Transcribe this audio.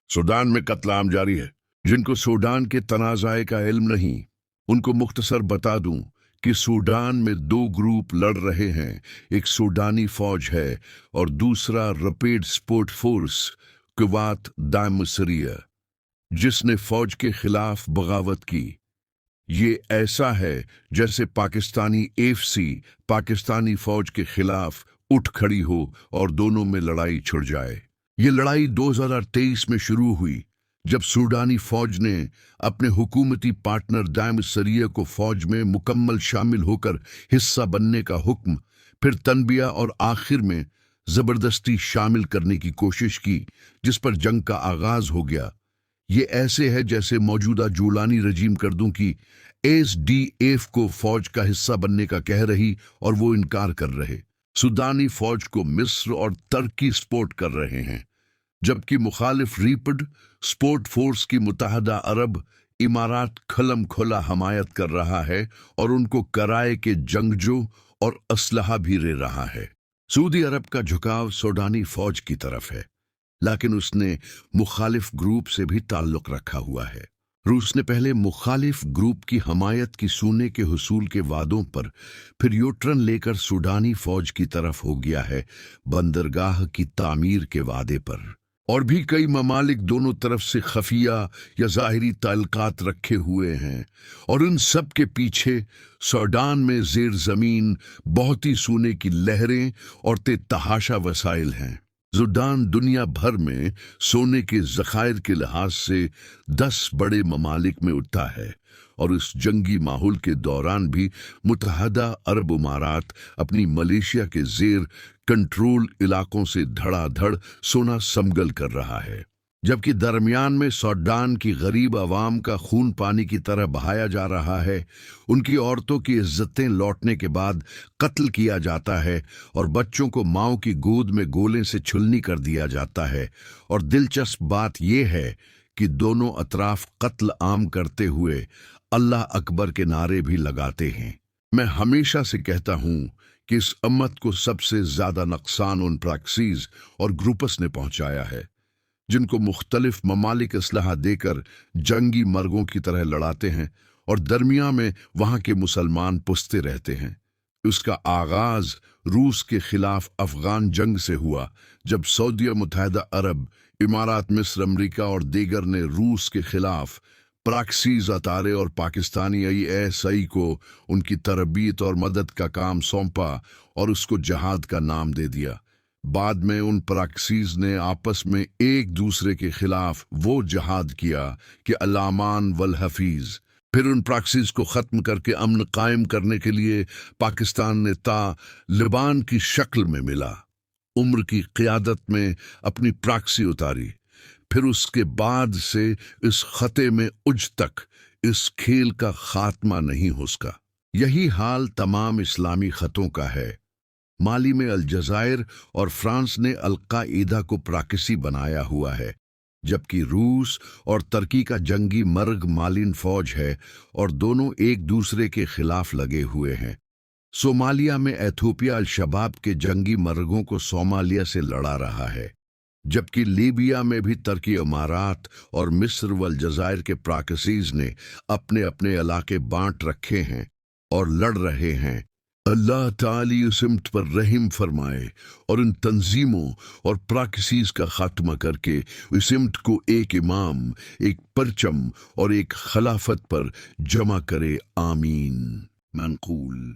Sudan में कत्लेआम जारी है। जिनको सूडान के तनाज़ाए का इल्म नहीं, उनको मुख्तसर बता दूं कि सूडान में दो ग्रुप लड़ रहे हैं। एक सूडानी फौज है और दूसरा रैपिड सपोर्ट फोर्स कुव्वात दाइम-उस-सरिया, जिसने फौज के खिलाफ बगावत की। ये ऐसा है जैसे पाकिस्तानी एफसी पाकिस्तानी फौज के खिलाफ उठ खड़ी हो और दोनों में लड़ाई छिड़ जाए। ये लड़ाई 2023 में शुरू हुई जब सूडानी फौज ने अपने हुकूमती पार्टनर दाइम-उस-सरिया को फौज में मुकम्मल शामिल होकर हिस्सा बनने का हुक्म, फिर तनबिया और आखिर में जबरदस्ती शामिल करने की कोशिश की, जिस पर जंग का आगाज हो गया। ये ऐसे है जैसे मौजूदा जूलानी रजीम कर दूं कि एसडीएफ को फौज का हिस्सा बनने का कह रही और वो इनकार कर रहे। सूडानी फौज को मिस्र और तुर्की सपोर्ट कर रहे हैं, जबकि मुखालिफ रैपिड सपोर्ट फोर्स की मुत्तहदा अरब इमारात खलम खुला हमायत कर रहा है और उनको कराए के जंगजू और असलहा भी दे रहा है। सऊदी अरब का झुकाव सूडानी फौज की तरफ है, लेकिन उसने मुखालिफ ग्रुप से भी ताल्लुक रखा हुआ है। रूस ने पहले मुखालिफ ग्रुप की हमायत की सूने के हुसूल के वादों पर फिर यूटर्न लेकर सूडानी फौज की तरफ हो गया है, बंदरगाह की तामीर के वादे पर। और भी कई ममालिक दोनों तरफ से खफिया या ज़ाहिरी ताल्लुकात रखे हुए हैं, और उन सब के पीछे सूडान में ज़ेर ज़मीन बहुत ही सोने की लहरें और तहाशा वसाइल हैं। सूडान दुनिया भर में सोने के ज़खायर के लिहाज से 10 बड़े ममालिक में उठता है, और इस जंगी माहौल के दौरान भी मुत्तहदा अरब इमारात अपनी मलेशिया के ज़ेर कंट्रोल इलाकों से धड़ाधड़ सोना समगल कर रहा है, जबकि दरमियान में सूडान की गरीब आवाम का खून पानी की तरह बहाया जा रहा है। उनकी औरतों की इज्जतें लौटने के बाद कत्ल किया जाता है और बच्चों को माओ की गोद में गोले से छुलनी कर दिया जाता है। और दिलचस्प बात यह है कि दोनों अतराफ कत्ल आम करते हुए अल्लाह अकबर के नारे भी लगाते हैं। मैं हमेशा से कहता हूं कि इस उम्मत को सबसे ज्यादा नुकसान उन प्रैक्सीज और ग्रुपस ने पहुंचाया है, जिनको मुख्तलिफ ममालिक असलहा देकर जंगी मर्गों की तरह लड़ाते हैं और दरमिया में वहां के मुसलमान पुसते रहते हैं। उसका आगाज रूस के खिलाफ अफगान जंग से हुआ, जब सऊदी मुत्तहदा अरब इमारात, मिस्र, अमरीका और दीगर ने रूस के खिलाफ प्रॉक्सीज अतारे और पाकिस्तानी आईएसआई को उनकी तरबियत और मदद का काम सौंपा और उसको जहाद का नाम दे दिया। बाद में उन प्रॉक्सीज ने आपस में एक दूसरे के खिलाफ वो जहाद किया कि अल-अमान वल हफीज। फिर उन प्रॉक्सीज को ख़त्म करके अमन कायम करने के लिए पाकिस्तान ने तालिबान की शक्ल में मिला उम्र की क़ियादत में अपनी प्रॉक्सी उतारी। फिर उसके बाद से इस खते में उज तक इस खेल का खात्मा नहीं हो सका। यही हाल तमाम इस्लामी खतों का है। माली में अलजायर और फ्रांस ने अल-कायदा को प्रॉक्सी बनाया हुआ है, जबकि रूस और तुर्की का जंगी मर्ग मालिन फौज है और दोनों एक दूसरे के खिलाफ लगे हुए हैं। सोमालिया में एथोपिया अल-शबाब के जंगी मर्गों को सोमालिया से लड़ा रहा है, जबकि लीबिया में भी तुर्की इमारात और मिस्र व अलजायर के प्रॉक्सीज ने अपने अपने इलाके बांट रखे हैं और लड़ रहे हैं। अल्लाह ताली इस सिमत पर रहम फरमाए और इन तंजीमों और प्रॉक्सीज का खात्मा करके इस सिमत को एक इमाम, एक परचम और एक खिलाफत पर जमा करे। आमीन। मनकूल।